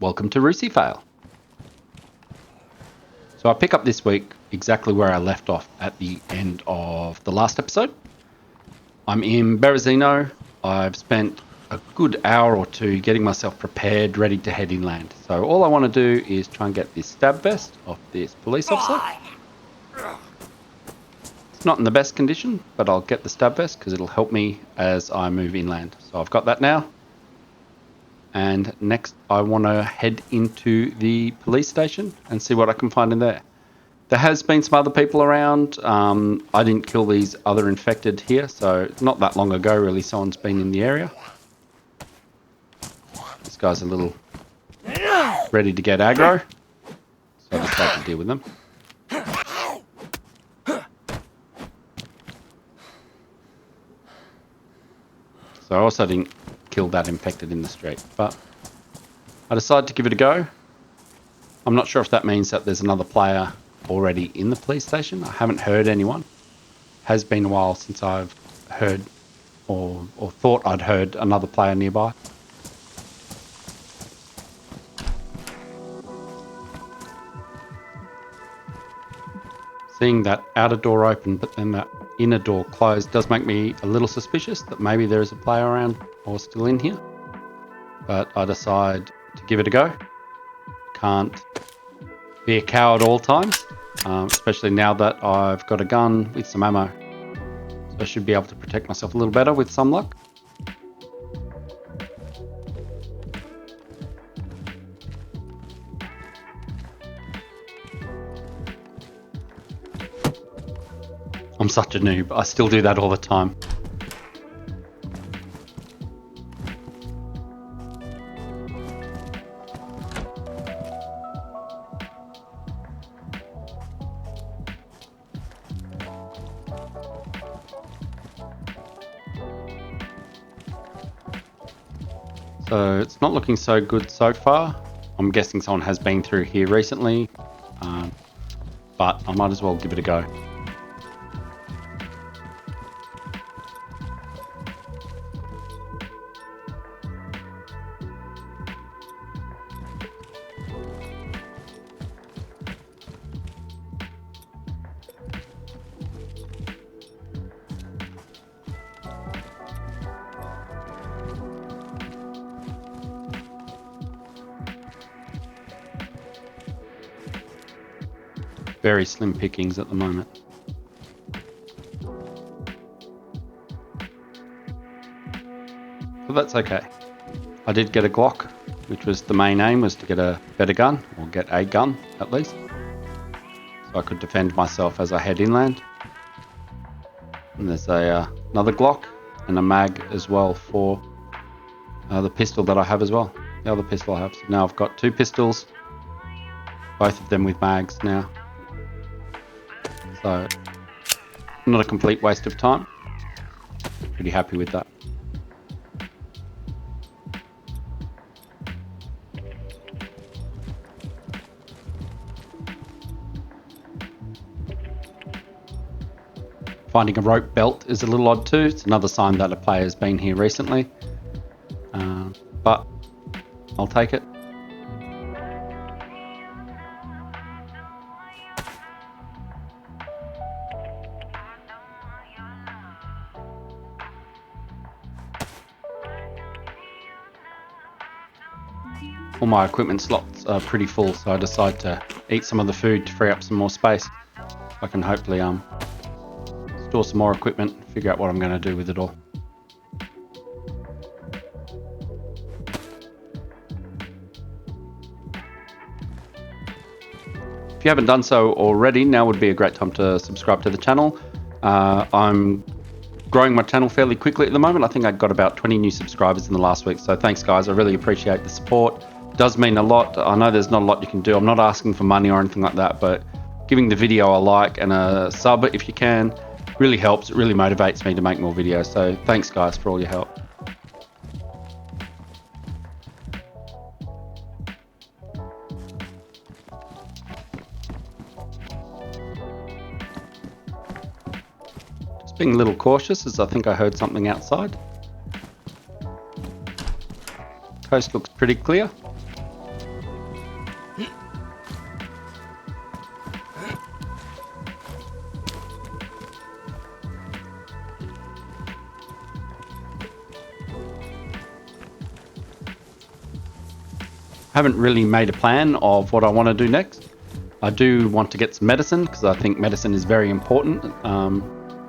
Welcome to Rucifail. So I pick up this week exactly where I left off at the end of the last episode. I'm in Berazino. I've spent a good hour or two getting myself prepared, ready to head inland. So all I want to do is try and get this stab vest off this police officer. It's not in the best condition, but I'll get the stab vest because it'll help me as I move inland. So I've got that now. And next I want to head into the police station and see what I can find in there. There has been some other people around. I didn't kill these other infected here, so not that long ago really someone's been in the area. This guy's a little ready to get aggro, so I decided to deal with them. So I also didn't kill that infected in the street, but I decided to give it a go. I'm not sure if that means that there's another player already in the police station. I haven't heard anyone. Has been a while since I've heard or thought I'd heard another player nearby. Seeing that outer door open but then that inner door closed does make me a little suspicious that maybe there is a player around or still in here. But I decide to give it a go. Can't be a coward all times, especially now that I've got a gun with some ammo. So I should be able to protect myself a little better with some luck. I'm such a noob. I still do that all the time. So it's not looking so good so far. I'm guessing someone has been through here recently, but I might as well give it a go. Very slim pickings at the moment. But that's okay. I did get a Glock, which was the main aim, was to get a better gun, or get a gun at least. So I could defend myself as I head inland. And there's another Glock and a mag as well for the pistol that I have as well. The other pistol I have. So now I've got two pistols, both of them with mags now. So, not a complete waste of time. Pretty happy with that. Finding a rope belt is a little odd too. It's another sign that a player's been here recently. But I'll take it. All my equipment slots are pretty full, so I decide to eat some of the food to free up some more space. I can hopefully store some more equipment, figure out what I'm going to do with it all. If you haven't done so already, now would be a great time to subscribe to the channel. I'm growing my channel fairly quickly at the moment. I think I got about 20 new subscribers in the last week, so thanks guys, I really appreciate the support. It does mean a lot. I know there's not a lot you can do. I'm not asking for money or anything like that, but giving the video a like and a sub if you can really helps. It really motivates me to make more videos, so thanks guys for all your help. Being a little cautious as I think I heard something outside. Coast looks pretty clear. I haven't really made a plan of what I want to do next. I do want to get some medicine because I think medicine is very important,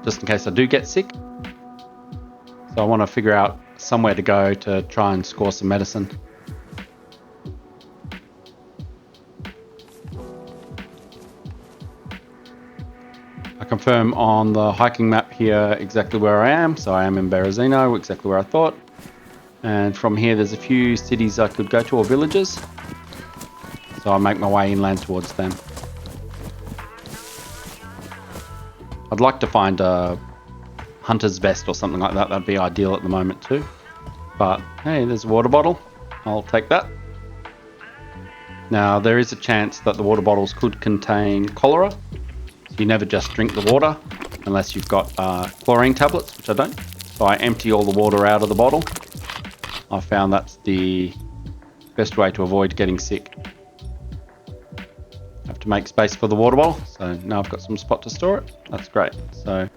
just in case I do get sick. So I want to figure out somewhere to go to try and score some medicine. I confirm on the hiking map here exactly where I am. So I am in Berazino, exactly where I thought. And from here there's a few cities I could go to, or villages. So I make my way inland towards them. I'd like to find a hunter's vest or something like that. That'd be ideal at the moment too. But hey, there's a water bottle. I'll take that. Now there is a chance that the water bottles could contain cholera. So you never just drink the water unless you've got chlorine tablets, which I don't. So I empty all the water out of the bottle. I found that's the best way to avoid getting sick. I have to make space for the water bottle, so now I've got some spot to store it. That's great. So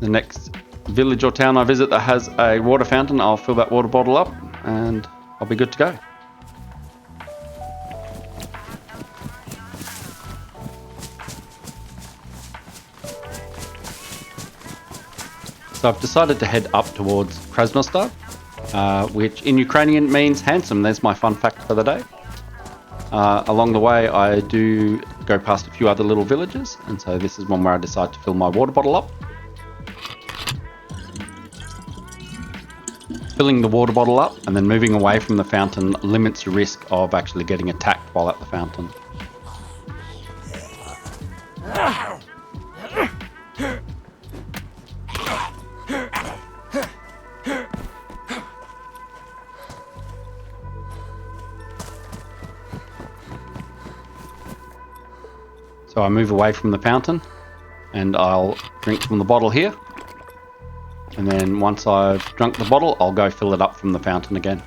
the next village or town I visit that has a water fountain, I'll fill that water bottle up and I'll be good to go. So I've decided to head up towards Krasnostav, which in Ukrainian means handsome. There's my fun fact for the day. Along the way I do go past a few other little villages, and so this is one where I decide to fill my water bottle up. Filling the water bottle up and then moving away from the fountain limits your risk of actually getting attacked while at the fountain. So I move away from the fountain and I'll drink from the bottle here. And then once I've drunk the bottle, I'll go fill it up from the fountain again.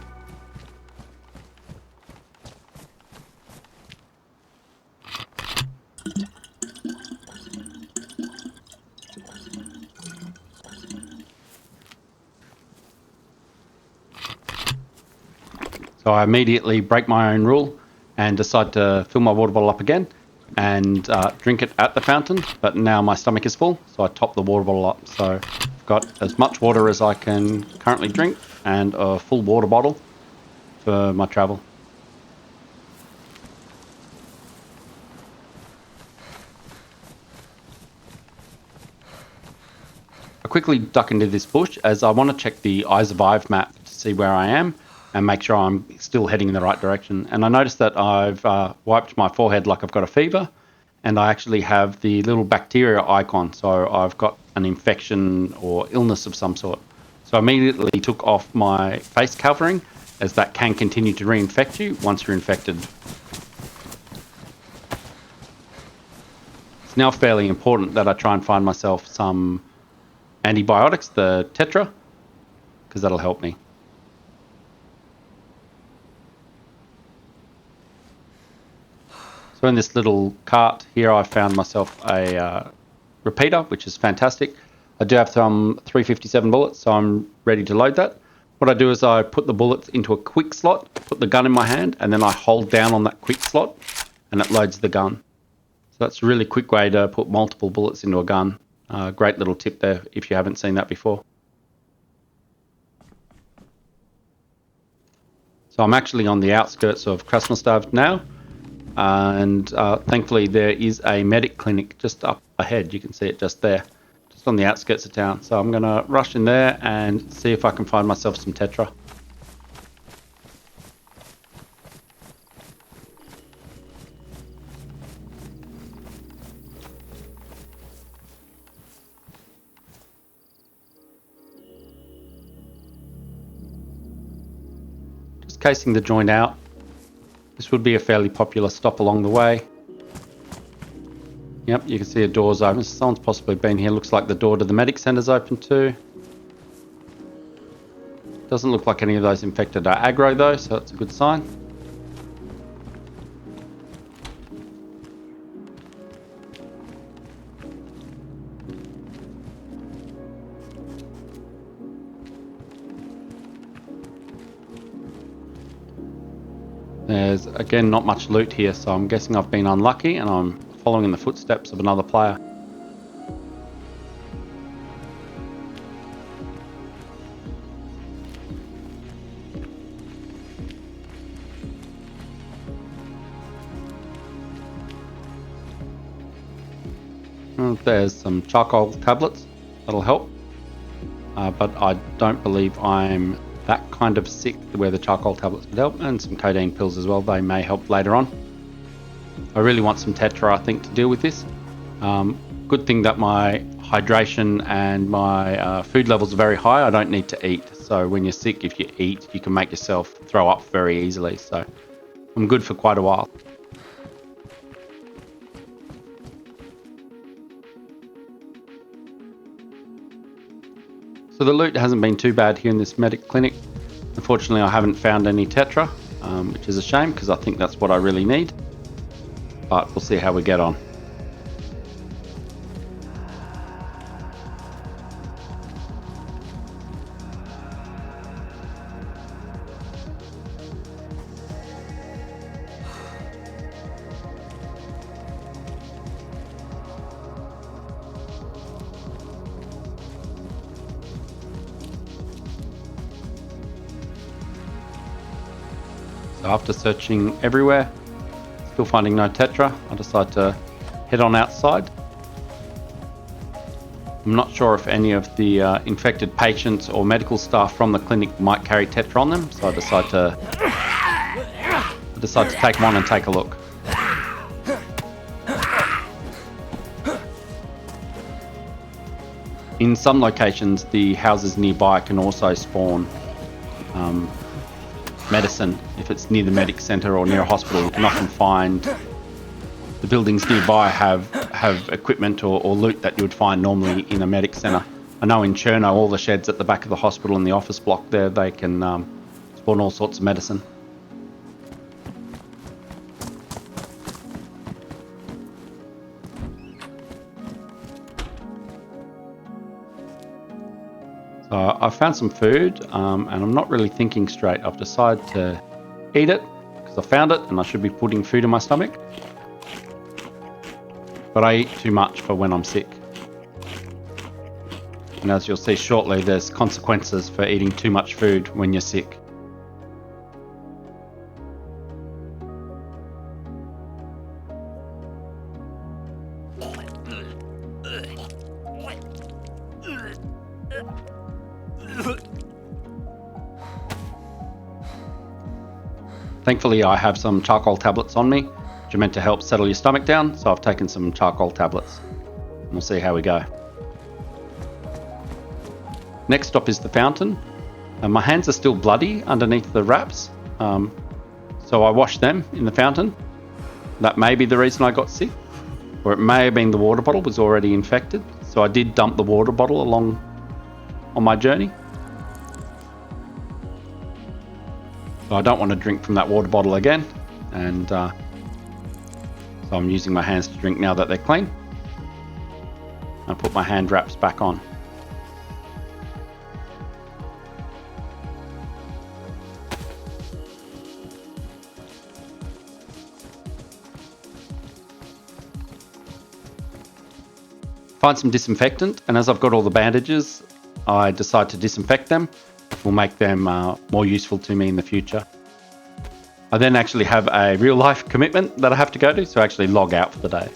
So I immediately break my own rule and decide to fill my water bottle up again and drink it at the fountain, but now my stomach is full, so I top the water bottle up. So I've got as much water as I can currently drink and a full water bottle for my travel. I quickly duck into this bush as I want to check the I Survive map to see where I am and make sure I'm still heading in the right direction. And I noticed that I've wiped my forehead like I've got a fever, and I actually have the little bacteria icon, so I've got an infection or illness of some sort. So I immediately took off my face covering, as that can continue to reinfect you once you're infected. It's now fairly important that I try and find myself some antibiotics, the Tetra, because that'll help me. So in this little cart here, I found myself a repeater, which is fantastic. I do have some 357 bullets, so I'm ready to load that. What I do is I put the bullets into a quick slot, put the gun in my hand, and then I hold down on that quick slot, and it loads the gun. So that's a really quick way to put multiple bullets into a gun. Great little tip there if you haven't seen that before. So I'm actually on the outskirts of Krasnostav now. And thankfully there is a medic clinic just up ahead. You can see it just there, just on the outskirts of town. So I'm going to rush in there and see if I can find myself some Tetra. Just casing the joint out. This would be a fairly popular stop along the way. Yep, you can see a door's open. Someone's possibly been here. Looks like the door to the medic centre's open too. Doesn't look like any of those infected are aggro though, so that's a good sign. There's again not much loot here, so I'm guessing I've been unlucky and I'm following in the footsteps of another player. There's some charcoal tablets, that'll help. But I don't believe I'm that kind of sick where the charcoal tablets could help, and some codeine pills as well. They may help later on. I really want some tetra, I think, to deal with this. Good thing that my hydration and my food levels are very high. I don't need to eat. So when you're sick, if you eat, you can make yourself throw up very easily. So I'm good for quite a while. So the loot hasn't been too bad here in this medic clinic. Unfortunately, I haven't found any tetra, which is a shame because I think that's what I really need. But we'll see how we get on. So after searching everywhere, still finding no tetra, I decide to head on outside. I'm not sure if any of the infected patients or medical staff from the clinic might carry tetra on them, so I decide to take them on and take a look. In some locations, the houses nearby can also spawn medicine. If it's near the medic centre or near a hospital, you can often find the buildings nearby have equipment or loot that you would find normally in a medic centre. I know in Cherno, all the sheds at the back of the hospital and the office block there, they can spawn all sorts of medicine. So I found some food and I'm not really thinking straight. I've decided to eat it because I found it and I should be putting food in my stomach. But I eat too much for when I'm sick. And as you'll see shortly, there's consequences for eating too much food when you're sick. Thankfully, I have some charcoal tablets on me, which are meant to help settle your stomach down, so I've taken some charcoal tablets. And we'll see how we go. Next stop is the fountain. My hands are still bloody underneath the wraps, so I washed them in the fountain. That may be the reason I got sick, or it may have been the water bottle was already infected, so I did dump the water bottle along on my journey. So I don't want to drink from that water bottle again, and so I'm using my hands to drink now that they're clean. I put my hand wraps back on. Find some disinfectant, and as I've got all the bandages, I decide to disinfect them. Will make them more useful to me in the future. I then actually have a real life commitment that I have to go to, so I actually log out for the day.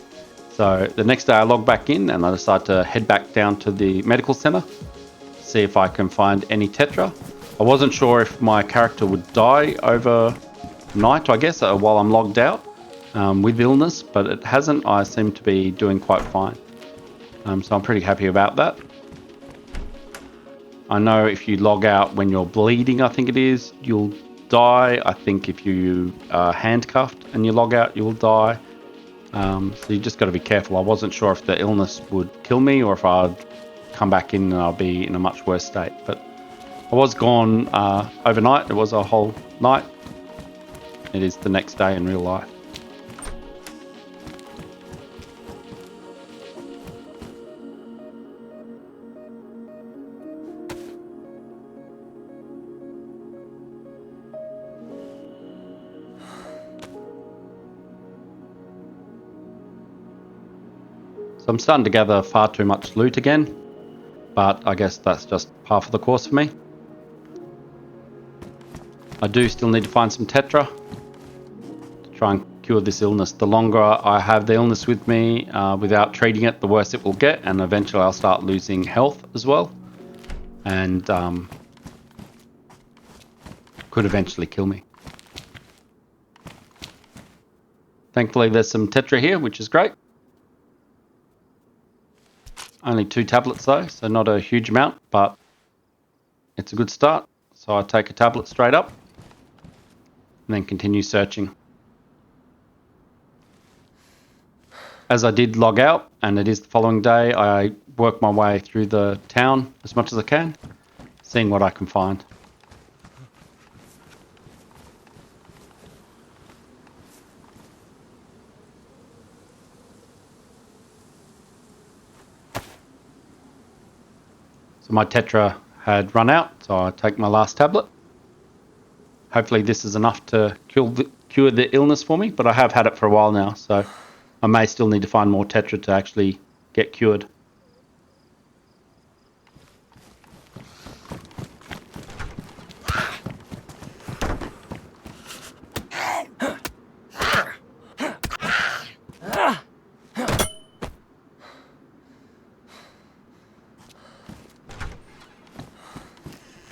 So the next day I log back in and I decide to head back down to the medical centre, see if I can find any tetra. I wasn't sure if my character would die overnight, I guess, while I'm logged out with illness, but it hasn't. I seem to be doing quite fine. So I'm pretty happy about that. I know if you log out when you're bleeding, I think it is, you'll die. I think if you are handcuffed and you log out, you'll die. So you just got to be careful. I wasn't sure if the illness would kill me or if I'd come back in and I'll be in a much worse state. But I was gone overnight. It was a whole night. It is the next day in real life. So I'm starting to gather far too much loot again, but I guess that's just par for the course for me. I do still need to find some tetra to try and cure this illness. The longer I have the illness with me without treating it, the worse it will get, and eventually I'll start losing health as well, and could eventually kill me. Thankfully there's some tetra here, which is great. Only 2 tablets though, so not a huge amount, but it's a good start. So I take a tablet straight up and then continue searching. As I did log out, and it is the following day, I work my way through the town as much as I can, seeing what I can find. So my tetra had run out, so I take my last tablet. Hopefully this is enough to cure the illness for me, but I have had it for a while now, so I may still need to find more tetra to actually get cured.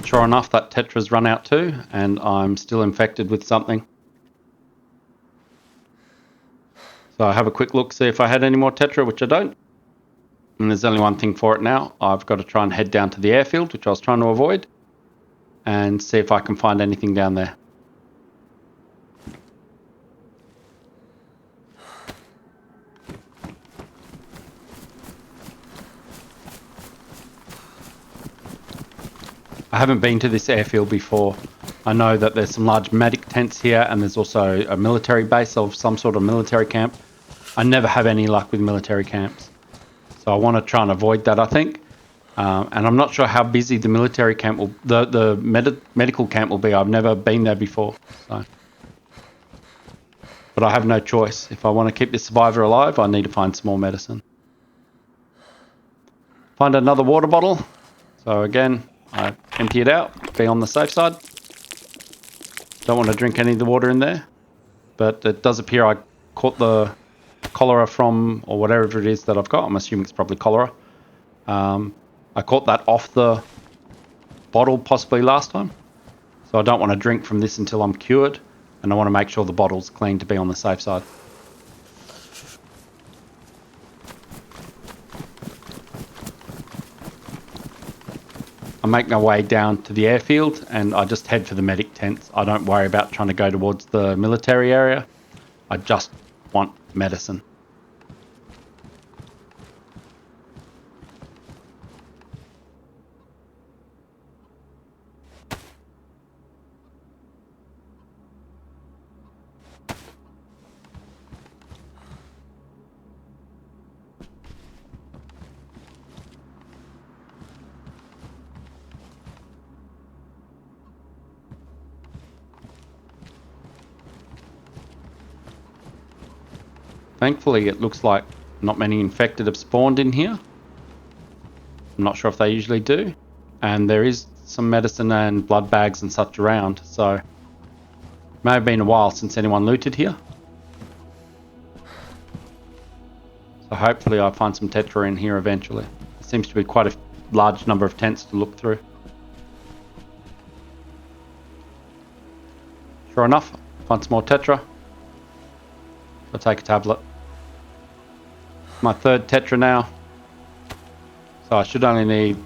Sure enough, that tetra's run out too, and I'm still infected with something. So I have a quick look, see if I had any more tetra, which I don't. And there's only one thing for it now. I've got to try and head down to the airfield, which I was trying to avoid, and see if I can find anything down there. I haven't been to this airfield before. I know that there's some large medic tents here, and there's also a military base of some sort of military camp. I never have any luck with military camps, so I want to try and avoid that, I think. And I'm not sure how busy the military camp will, the medical camp will be. I've never been there before, so. But I have no choice. If I want to keep this survivor alive, I need to find some more medicine. Find another water bottle. So again, I empty it out, be on the safe side. Don't want to drink any of the water in there, but it does appear I caught the cholera from, or whatever it is that I've got. I'm assuming it's probably cholera. I caught that off the bottle possibly last time, so I don't want to drink from this until I'm cured, and I want to make sure the bottle's clean to be on the safe side. I make my way down to the airfield and I just head for the medic tents. I don't worry about trying to go towards the military area. I just want medicine. Thankfully, it looks like not many infected have spawned in here. I'm not sure if they usually do. And there is some medicine and blood bags and such around, so it may have been a while since anyone looted here. So hopefully I find some tetra in here eventually. There seems to be quite a large number of tents to look through. Sure enough, find some more tetra. I'll take a tablet. My third tetra now. So I should only need,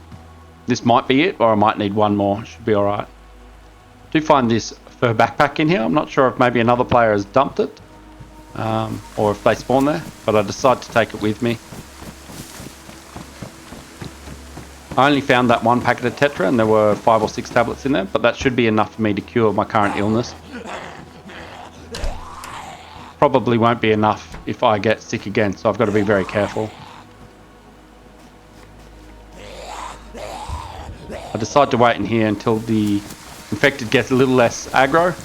this might be it, or I might need one more. Should be alright. I do find this fur backpack in here. I'm not sure if maybe another player has dumped it, or if they spawn there, but I decided to take it with me. I only found that one packet of Tetra and there were 5 or 6 tablets in there, but that should be enough for me to cure my current illness. Probably won't be enough if I get sick again, so I've got to be very careful. I decide to wait in here until the infected gets a little less aggro,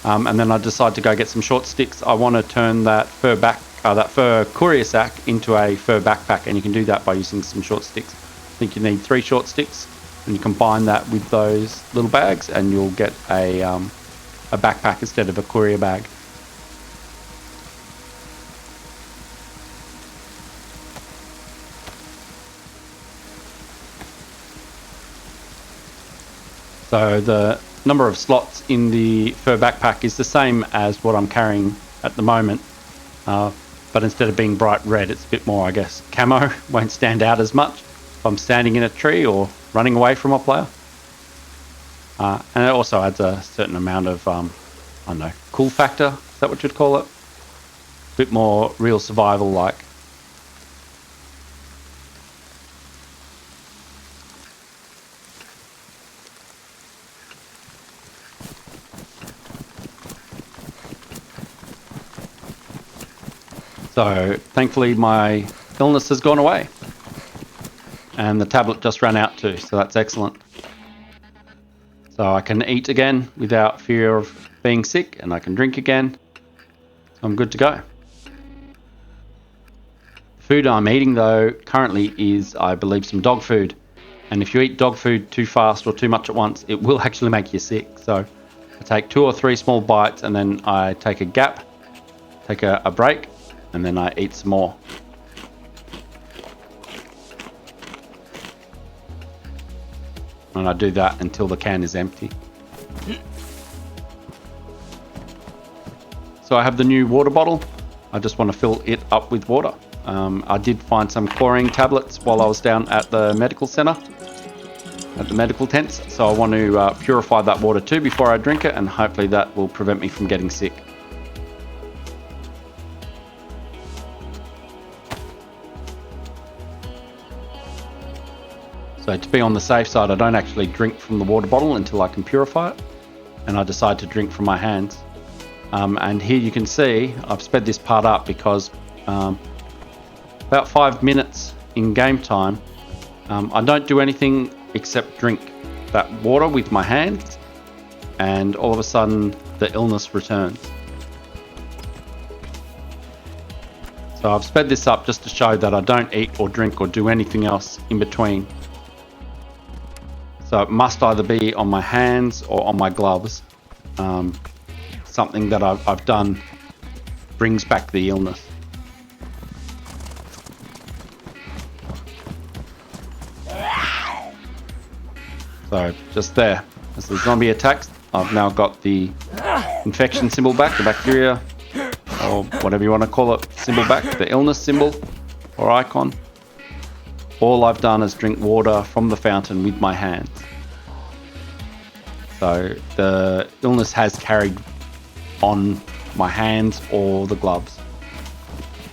and then I decide to go get some short sticks. I want to turn that fur courier sack into a fur backpack, and you can do that by using some short sticks. I think you need 3 short sticks, and you combine that with those little bags, and you'll get a backpack instead of a courier bag. So the number of slots in the fur backpack is the same as what I'm carrying at the moment, but instead of being bright red, it's a bit more, I guess, camo. Won't stand out as much if I'm standing in a tree or running away from a player. And it also adds a certain amount of, I don't know, cool factor, is that what you'd call it? A bit more real survival-like. So thankfully my illness has gone away and the tablet just ran out too, so that's excellent. So I can eat again without fear of being sick, and I can drink again. I'm good to go. The food I'm eating though currently is, I believe, some dog food, and if you eat dog food too fast or too much at once, it will actually make you sick. So I take 2 or 3 small bites and then I take a gap, take a break, and then I eat some more. And I do that until the can is empty. So I have the new water bottle. I just want to fill it up with water. I did find some chlorine tablets while I was down at the medical center, at the medical tents. So I want to purify that water too before I drink it, and hopefully that will prevent me from getting sick. So to be on the safe side, I don't actually drink from the water bottle until I can purify it, and I decide to drink from my hands. And here you can see I've sped this part up because about 5 minutes in game time, I don't do anything except drink that water with my hands, and all of a sudden the illness returns. So I've sped this up just to show that I don't eat or drink or do anything else in between. So it must either be on my hands or on my gloves. Something that I've done brings back the illness. So just there, as the zombie attacks, I've now got the infection symbol back, the bacteria, or whatever you want to call it, symbol back, the illness symbol or icon. All I've done is drink water from the fountain with my hands. So the illness has carried on my hands or the gloves.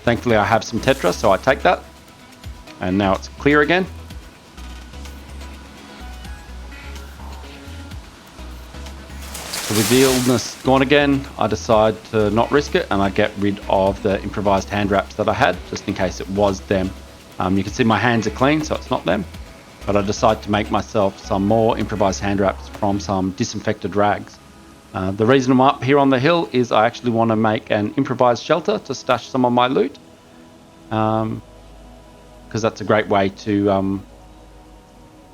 Thankfully I have some Tetra, so I take that, and now it's clear again. So with the illness gone again, I decide to not risk it, and I get rid of the improvised hand wraps that I had, just in case it was them. You can see my hands are clean, so it's not them. But I decide to make myself some more improvised hand wraps from some disinfected rags. The reason I'm up here on the hill is I actually want to make an improvised shelter to stash some of my loot. Because that's a great way to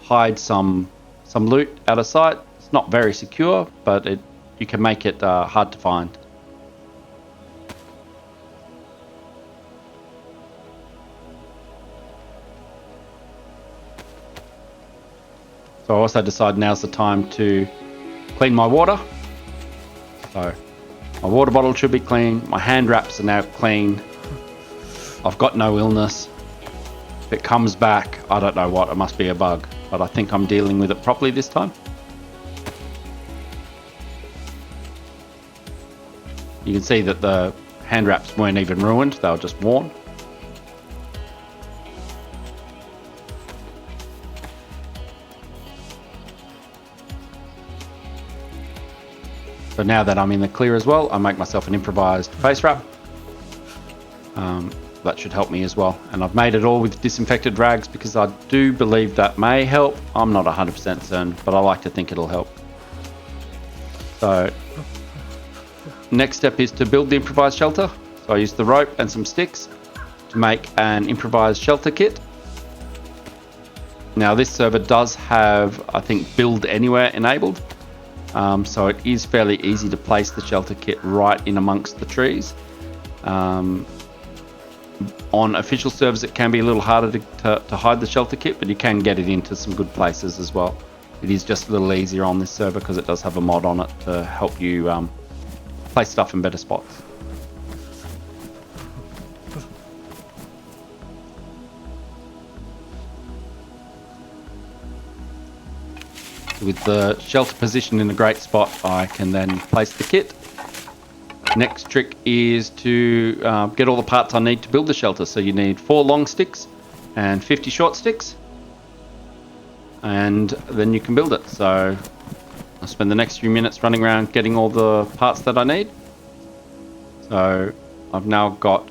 hide some loot out of sight. It's not very secure, but you can make it hard to find. So I also decide now's the time to clean my water. So my water bottle should be clean. My hand wraps are now clean. I've got no illness. If it comes back, I don't know what, it must be a bug. But I think I'm dealing with it properly this time. You can see that the hand wraps weren't even ruined, they were just worn. So now that I'm in the clear as well, I make myself an improvised face wrap. That should help me as well. And I've made it all with disinfected rags because I do believe that may help. I'm not 100% certain, but I like to think it'll help. So next step is to build the improvised shelter. So I use the rope and some sticks to make an improvised shelter kit. Now this server does have, I think, build anywhere enabled. So it is fairly easy to place the shelter kit right in amongst the trees. On official servers it can be a little harder to hide the shelter kit, but you can get it into some good places as well. It is just a little easier on this server because it does have a mod on it to help you place stuff in better spots. With the shelter positioned in a great spot, I can then place the kit. Next trick is to get all the parts I need to build the shelter. So you need 4 long sticks and 50 short sticks, and then you can build it. So I'll spend the next few minutes running around getting all the parts that I need. So I've now got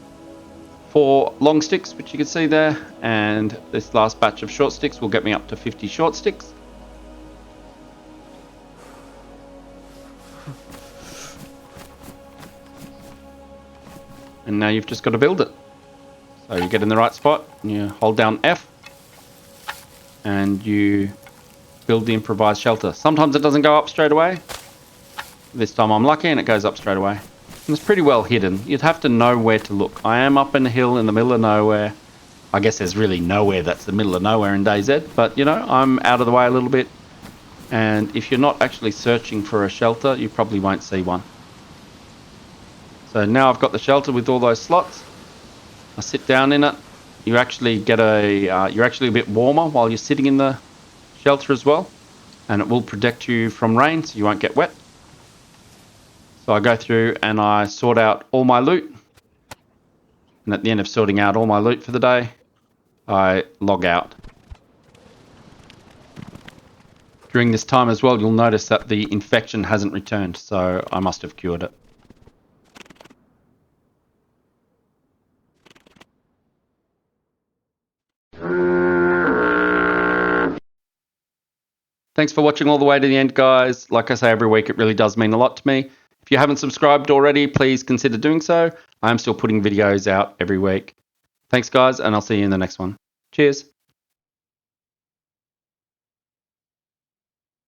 4 long sticks, which you can see there, and this last batch of short sticks will get me up to 50 short sticks. And now you've just got to build it. So you get in the right spot, and you hold down F, and you build the improvised shelter. Sometimes it doesn't go up straight away. This time I'm lucky and it goes up straight away. And it's pretty well hidden. You'd have to know where to look. I am up in a hill in the middle of nowhere. I guess there's really nowhere that's the middle of nowhere in DayZ, but you know, I'm out of the way a little bit. And if you're not actually searching for a shelter, you probably won't see one. So now I've got the shelter with all those slots. I sit down in it. You actually get you're actually a bit warmer while you're sitting in the shelter as well, and it will protect you from rain so you won't get wet. So I go through and I sort out all my loot, and at the end of sorting out all my loot for the day, I log out. During this time as well, you'll notice that the infection hasn't returned, so I must have cured it. Thanks for watching all the way to the end, guys. Like I say every week, it really does mean a lot to me. If you haven't subscribed already, please consider doing so. I am still putting videos out every week. Thanks, guys, and I'll see you in the next one. Cheers.